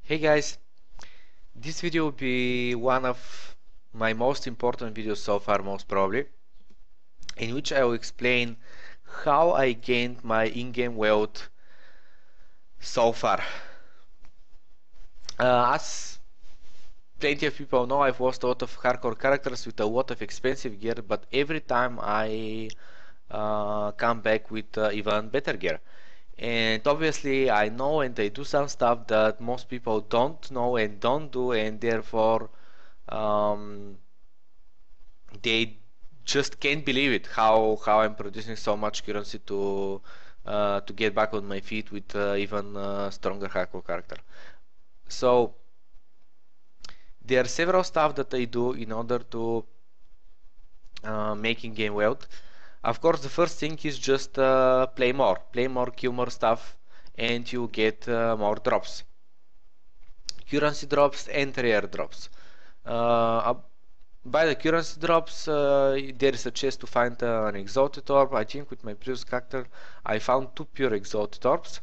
Hey guys, this video will be one of my most important videos so far, most probably, in which I will explain how I gained my in-game wealth so far. As plenty of people know, I've lost a lot of hardcore characters with a lot of expensive gear, but every time I come back with even better gear. And obviously I know and I do some stuff that most people don't know and don't do, and therefore um, they just can't believe it how I'm producing so much currency to get back on my feet with even stronger hardcore character. So there are several stuff that I do in order to making game wealth. Of course, the first thing is just play more, kill more stuff, and you get more drops, currency drops and rare drops. By the currency drops, there is a chance to find an exalted orb. I think with my previous character, I found 2 pure exalted orbs,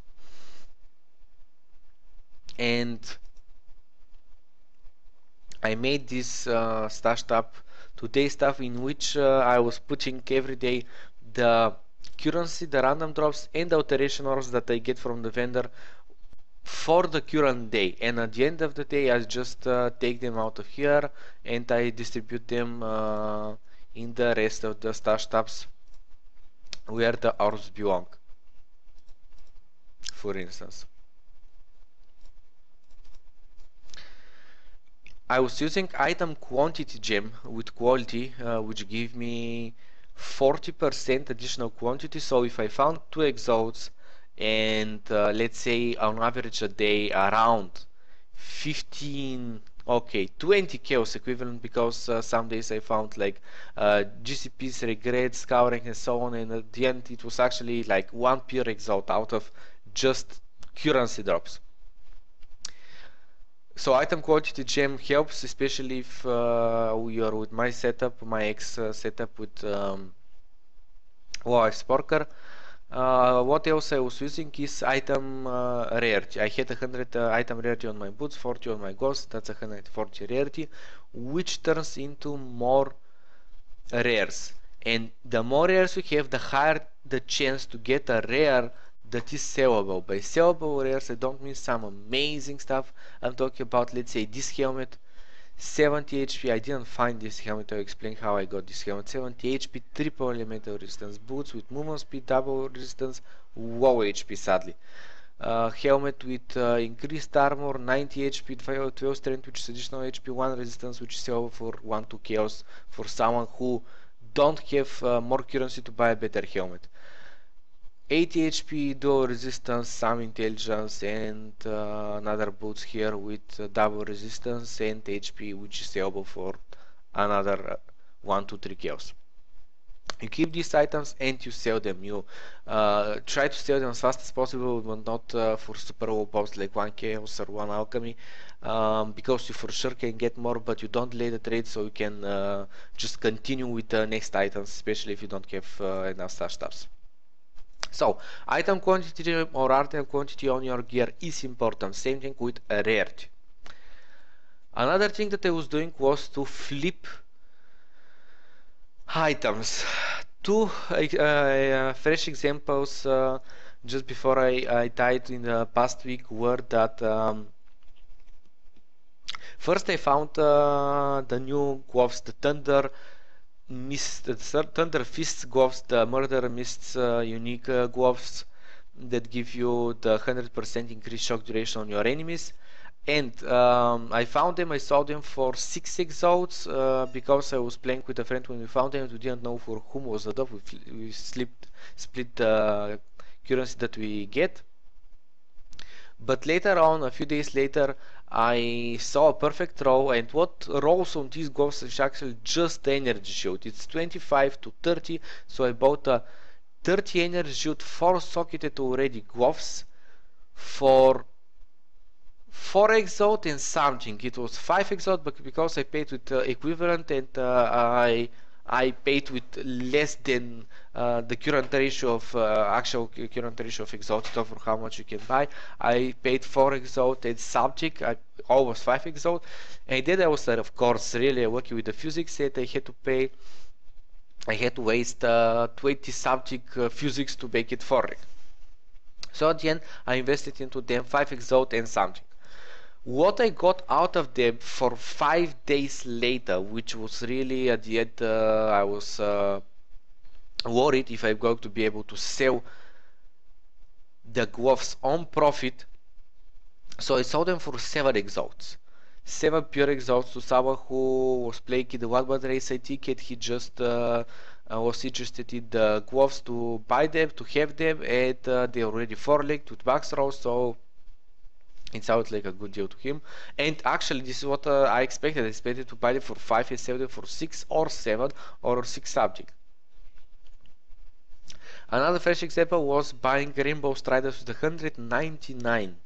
and I made this stashed up today stuff in which I was putting every day the currency, the random drops, and the alteration orbs that I get from the vendor for the current day, and at the end of the day I just take them out of here and I distribute them in the rest of the stash tabs where the orbs belong, for instance. I was using item quantity gem with quality, which gave me 40% additional quantity. So if I found 2 exalts and let's say on average a day around 15, okay, 20 chaos equivalent, because some days I found like GCPs, regrets, scouring and so on, and at the end it was actually like 1 pure exalt out of just currency drops. So item quantity gem helps, especially if you are with my setup, my ex setup with Sporker. What else I was using is item rarity. I had 100 item rarity on my boots, 40 on my ghost, that's 140 rarity, which turns into more rares. And the more rares we have, the higher the chance to get a rare that is sellable. By sellable rares, I don't mean some amazing stuff. I'm talking about, let's say, this helmet, 70 HP. I didn't find this helmet. I'll explain how I got this helmet. 70 HP, triple elemental resistance. Boots with movement speed, double resistance, low HP, sadly. Helmet with increased armor, 90 HP, 12 strength, which is additional HP, 1 resistance, which is sellable for 1-2 chaos for someone who don't have more currency to buy a better helmet. 80 HP, dual resistance, some intelligence, and another boots here with double resistance and HP, which is sellable for another 1-3 chaos. You keep these items and you sell them. You try to sell them as fast as possible, but not for super low posts like 1 chaos or 1 alchemy, because you for sure can get more, but you don't delay the trade, so you can just continue with the next items, especially if you don't have enough stash tabs. So, item quantity or item quantity on your gear is important. Same thing with rarity. Another thing that I was doing was to flip items. 2 fresh examples just before I died in the past week were that first I found the new gloves, the Thunder Mist, the Thunder Fists gloves, the Murder Mists unique gloves that give you the 100% increased shock duration on your enemies. And I found them, I saw them for 6 exalts because I was playing with a friend when we found them. We didn't know for whom was the dove. We split the currency that we get. But later on, a few days later, I saw a perfect row, and what rolls on these gloves is actually just the energy shield. It's 25 to 30, so I bought a 30 energy shield, 4 socketed already gloves for 4 exalt and something. It was 5 exalt, but because I paid with equivalent and I paid with less than the current ratio of actual current ratio of exalted or for how much you can buy. I paid 4 exalted subject, almost 5 exalt, and then I was of course really working with the physics that I had to waste 20 subject physics to make it 4. So at the end I invested into them 5 exalt and something. What I got out of them for 5 days later, which was really at the end, I was worried if I'm going to be able to sell the gloves on profit. So I sold them for 7 exalts. 7 pure exalts to someone who was playing in the 1-1 race I ticket. He just was interested in the gloves to buy them, to have them, and they already 4-legged with max roll, so it sounds like a good deal to him. And actually this is what I expected. I expected to buy them for 5 and sell them for 6 or 7 or 6 subject. Another fresh example was buying Rainbow Striders with 199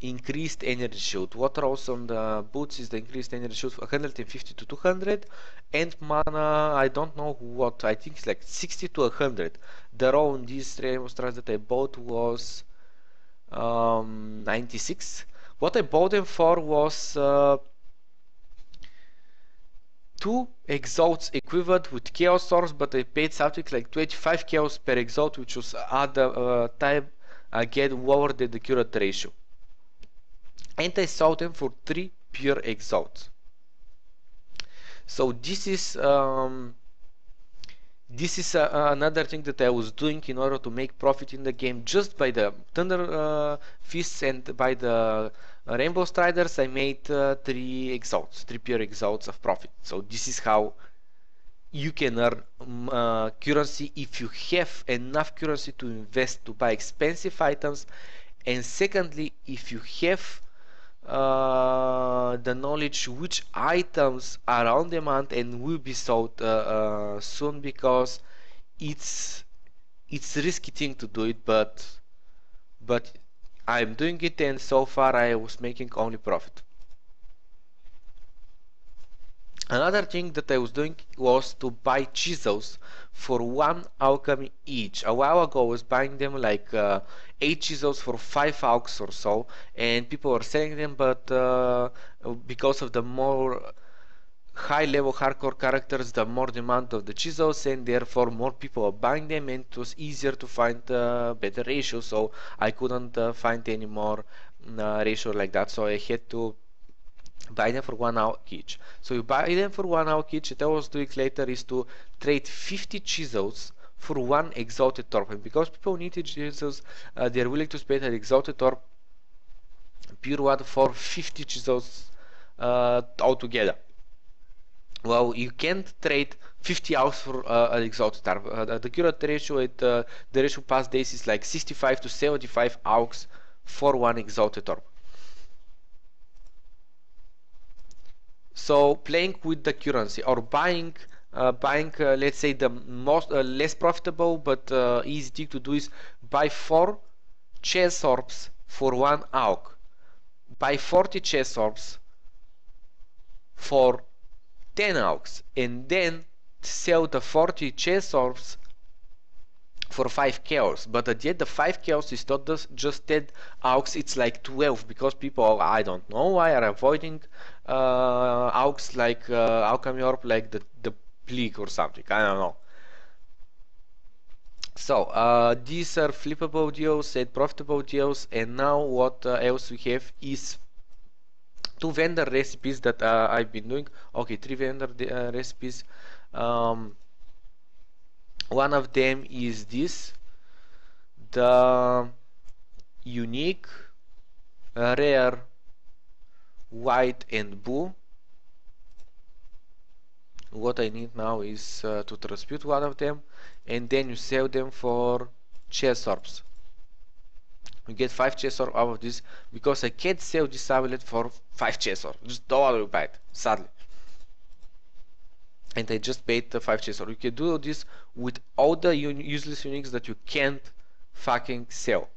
increased energy shield. What rolls on the boots is the increased energy shield 150 to 200, and mana I don't know what, I think it's like 60 to 100. The roll on these Rainbow Striders that I bought was 96. What I bought them for was 2 exalts equivalent with chaos source, but I paid something like 25 chaos per exalt, which was at the time again lower than the current ratio. And I sold them for 3 pure exalts. So this is another thing that I was doing in order to make profit in the game. Just by the Thunder Fists and by the Rainbow Striders, I made 3 exalts, 3 pure exalts of profit. So this is how you can earn currency if you have enough currency to invest to buy expensive items, and secondly, if you have the knowledge which items are on demand and will be sold soon, because it's a risky thing to do it, but I'm doing it, and so far I was making only profit. Another thing that I was doing was to buy chisels for 1 alchemy each. A while ago I was buying them like 8 chisels for 5 alchs or so, and people were selling them, but because of the more high level hardcore characters, the more demand of the chisels, and therefore more people are buying them, and it was easier to find better ratio, so I couldn't find any more ratio like that, so I had to buy them for 1 hour each. So you buy them for 1 hour each. What I was doing later is to trade 50 chisels for 1 exalted torp, and because people need chisels, they're willing to spend an exalted torp pure one for 50 chisels altogether. Well, you can't trade 50 hours for an exalted torp. The current ratio at the ratio past days is like 65 to 75 hours for 1 exalted torp. So playing with the currency or buying let's say the most less profitable but easy thing to do is buy 4 chess orbs for 1 auk, buy 40 chess orbs for 10 auks, and then sell the 40 chess orbs for 5 chaos. But at the end the 5 chaos is not just 10 auks, it's like 12, because people, I don't know why, are avoiding auks like alchemy orb like the plague or something, I don't know. So these are flippable deals and profitable deals, and now what else we have is 2 vendor recipes that I've been doing. Okay, 3 vendor recipes. One of them is this, the unique, rare, white and blue. What I need now is to transmute one of them, and then you sell them for chess orbs. You get 5 chess orbs out of this, because I can't sell this amulet for 5 chess orbs. Just no one will buy it, sadly. And I just paid the 5 chess orbs. You can do this with all the useless uniques that you can't fucking sell.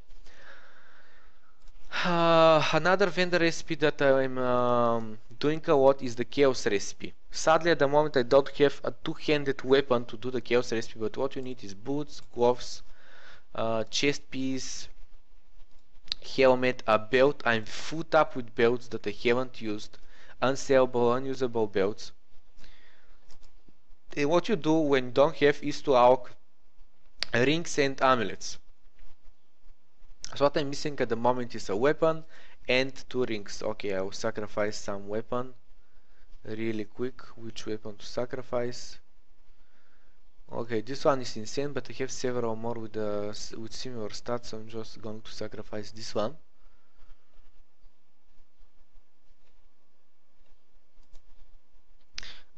Another vendor recipe that I'm doing a lot is the chaos recipe. Sadly, at the moment I don't have a two-handed weapon to do the chaos recipe, but what you need is boots, gloves, chest piece, helmet, a belt. I'm full up with belts that I haven't used, unsellable, unusable belts. And what you do when you don't have is to alch rings and amulets. So what I'm missing at the moment is a weapon and 2 rings. Okay, I will sacrifice some weapon really quick. Which weapon to sacrifice? Okay, this one is insane, but I have several more with similar stats, so I'm just going to sacrifice this one.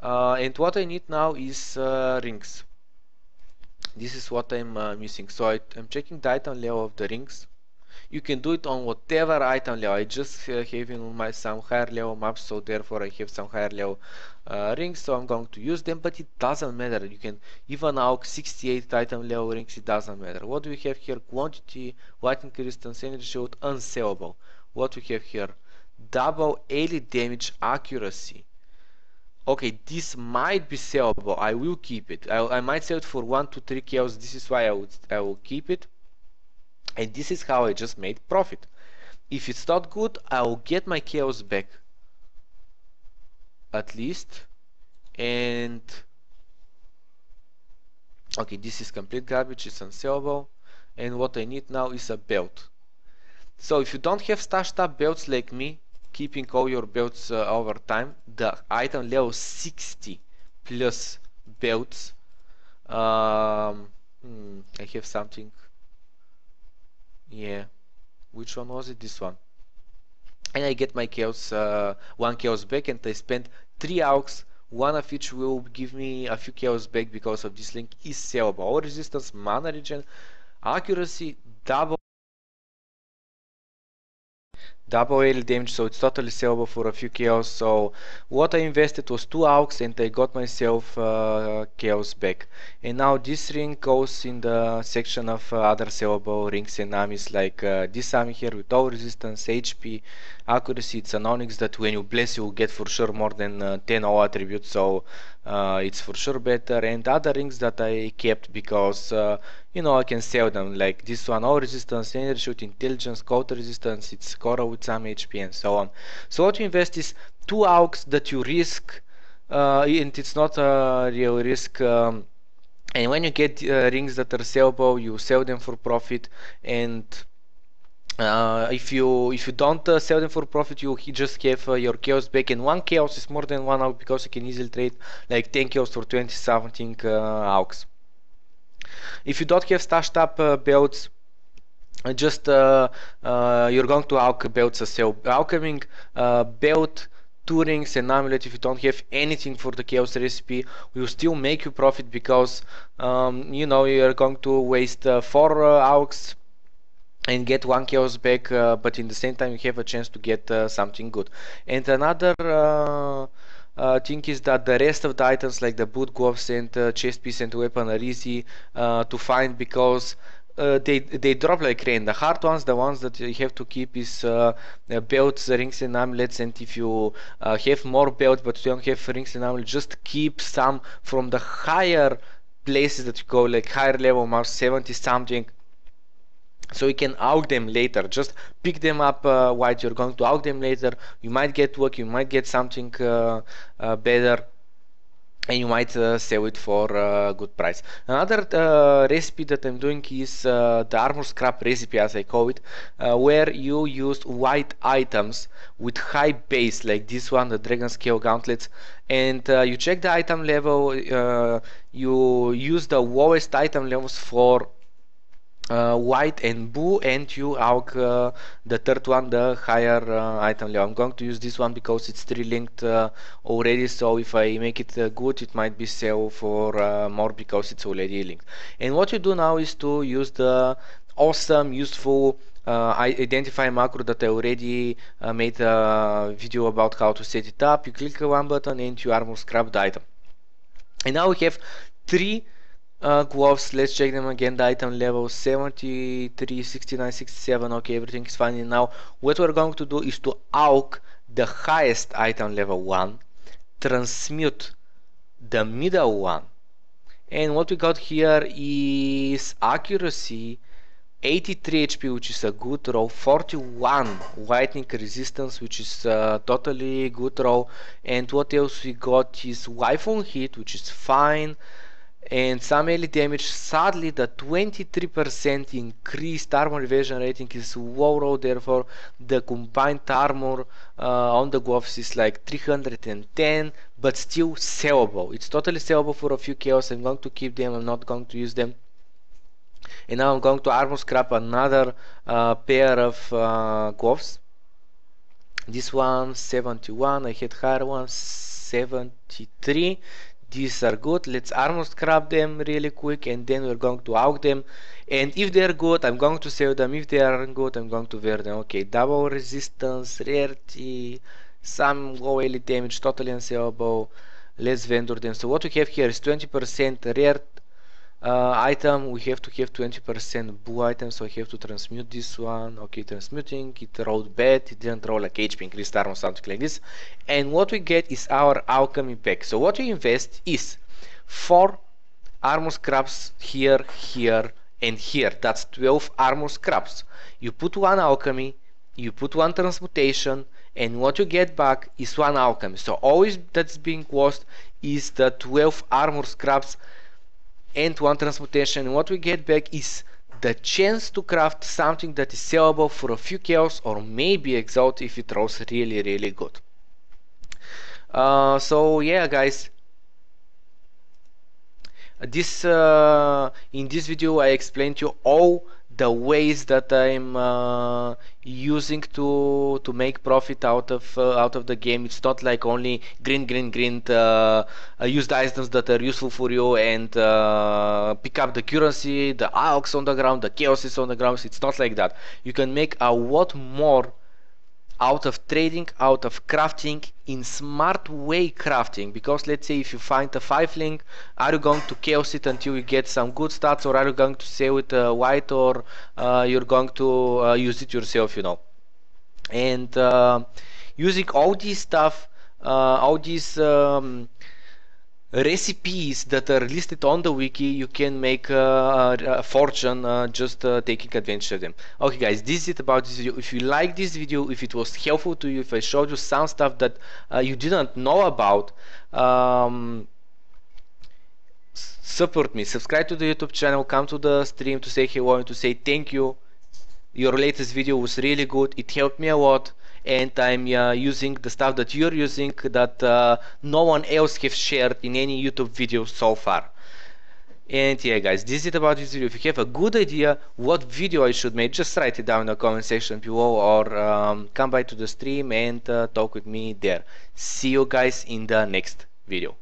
And what I need now is rings. This is what I'm missing. So I'm checking the item level of the rings. You can do it on whatever item level. I just have in my some higher level maps, so therefore I have some higher level rings, so I'm going to use them, but it doesn't matter. You can even alch 68 item level rings, it doesn't matter. What do we have here? Quantity, lightning resistance, energy shield, unsellable. What we have here? Double melee damage accuracy. Okay, this might be sellable. I will keep it. I might sell it for 1 to 3 chaos. This is why I will keep it. And this is how I just made profit. If it's not good, I will get my chaos back. At least. And okay, this is complete garbage, it's unsellable. And what I need now is a belt. So if you don't have stashed up belts like me, keeping all your belts over time, the item level 60 plus belts. I have something. Yeah. Which one was it? This one. And I get my chaos, 1 chaos back, and I spent 3 alchs, one of which will give me a few chaos back because of this link is sellable. All resistance, mana regen, accuracy, double AL damage, so it's totally sellable for a few chaos. So what I invested was 2 alchs and I got myself chaos back. And now this ring goes in the section of other sellable rings and armies, like this army here with all resistance, HP, accuracy. It's an onyx that when you bless you will get for sure more than 10 all attributes, so it's for sure better. And other rings that I kept because you know, I can sell them, like this one, all resistance, energy shoot, intelligence, counter resistance, it's Cora with some HP and so on. So what you invest is 2 alchs that you risk, and it's not a real risk. And when you get rings that are sellable, you sell them for profit. And if you don't sell them for profit, you just have your chaos back, and 1 chaos is more than 1 alch because you can easily trade like 10 chaos for 20 something alchs. If you don't have stashed up belts, just you're going to alch belts as well. Alcheming belt, 2 rings and amulet, if you don't have anything for the chaos recipe, will still make you profit because you know, you're going to waste 4 alchs and get 1 chaos back, but in the same time you have a chance to get something good. And another thing is that the rest of the items like the boot, gloves and chest piece and weapon are easy to find because they drop like rain. The hard ones, the ones that you have to keep is belts, rings and amulets, and if you have more belts but you don't have rings and amulets, just keep some from the higher places that you go, like higher level marks, 70 something, so you can alch them later. Just pick them up while you're going to alch them later. You might get luck, you might get something better, and you might sell it for a good price. Another recipe that I'm doing is the armor scrap recipe, as I call it, where you use white items with high base, like this one, the dragon scale gauntlets, and you check the item level, you use the lowest item levels for white and blue, and you alch the third one, the higher item level. I'm going to use this one because it's 3 linked already, so if I make it good, it might be sell for more because it's already linked. And what you do now is to use the awesome, useful identify macro that I already made a video about how to set it up. You click one button and you armor scrap the item. And now we have 3 gloves. Let's check them again. The item level 73, 69, 67. Okay, everything is fine. And now what we're going to do is to alch the highest item level 1 transmute the middle one. And what we got here is accuracy, 83 HP, which is a good roll, 41 lightning resistance, which is a totally good roll, and what else we got is life on hit, which is fine, and some melee damage. Sadly, the 23% increased armor evasion rating is low roll, therefore the combined armor on the gloves is like 310, but still sellable. It's totally sellable for a few chaos. I'm going to keep them, I'm not going to use them. And now I'm going to armor scrap another pair of gloves. This one 71, I had higher ones 73. These are good. Let's armor scrap them really quick, and then we're going to out them. And if they're good, I'm going to sell them. If they aren't good, I'm going to wear them. Okay, double resistance, rarity, some low elite damage, totally unsellable. Let's vendor them. So what we have here is 20% rare item. We have to have 20% blue item, so I have to transmute this one. Okay, transmuting, it rolled bad, it didn't roll like HP, increased armor, something like this. And what we get is our alchemy pack. So what we invest is 4 armor scraps here, here, and here. That's 12 armor scraps. You put 1 alchemy, you put 1 transmutation, and what you get back is 1 alchemy. So always that's being lost is the 12 armor scraps and 1 transmutation, and what we get back is the chance to craft something that is sellable for a few chaos, or maybe exalt if it rolls really good. So yeah, guys, this in this video I explained to you all the ways that I'm using to make profit out of the game. It's not like only grind, use the items that are useful for you and pick up the currency, the alks on the ground, the chaos is on the ground. It's not like that. You can make a lot more out of trading, out of crafting, in smart way crafting. Because let's say if you find a 5-link, are you going to chaos it until you get some good stats, or are you going to sell it white, or you're going to use it yourself, you know. And using all this stuff, all these recipes that are listed on the wiki, you can make a fortune just taking advantage of them. Okay guys, this is it about this video. If you like this video, if it was helpful to you, if I showed you some stuff that you didn't know about, support me, subscribe to the YouTube channel, come to the stream to say hello and to say thank you. Your latest video was really good, it helped me a lot, and I'm using the stuff that you're using that no one else has shared in any YouTube video so far. And yeah guys, this is it about this video. If you have a good idea what video I should make, just write it down in the comment section below, or come by to the stream and talk with me there. See you guys in the next video.